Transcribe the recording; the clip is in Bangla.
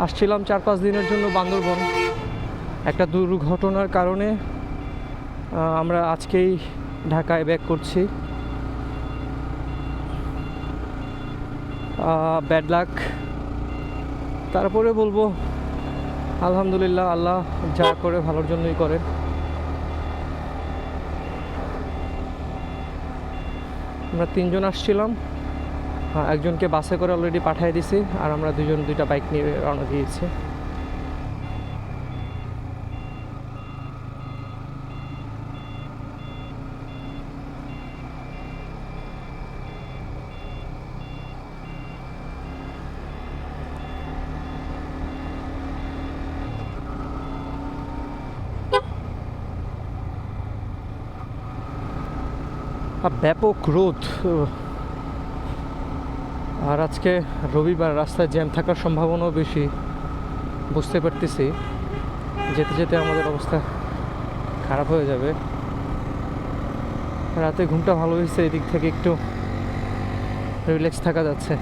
আসছিলাম 4-5 দিনের জন্য বান্দরবন। একটা দুর্ঘটনার কারণে আমরা আজকেই ঢাকায় ব্যাক করছি। Bad luck. তারপরে বলবো আলহামদুলিল্লাহ, আল্লাহ যা করে ভালোর জন্যই করে। আমরা 3 জন আসছিলাম, একজনকে বাসে করে অলরেডি পাঠিয়ে দিছি, আর আমরা 2 জন 2টা বাইক নিয়ে রওনা দিয়েছি। ব্যাপক রোদ, আর আজকে রবিবার, রাস্তায় জ্যাম থাকার সম্ভাবনাও বেশি। বুঝতে পারতেছি যেতে যেতে আমাদের অবস্থা খারাপ হয়ে যাবে। রাতে ঘুমটা ভালো হয়েছে, এদিক থেকে একটু রিল্যাক্স থাকা যাচ্ছে।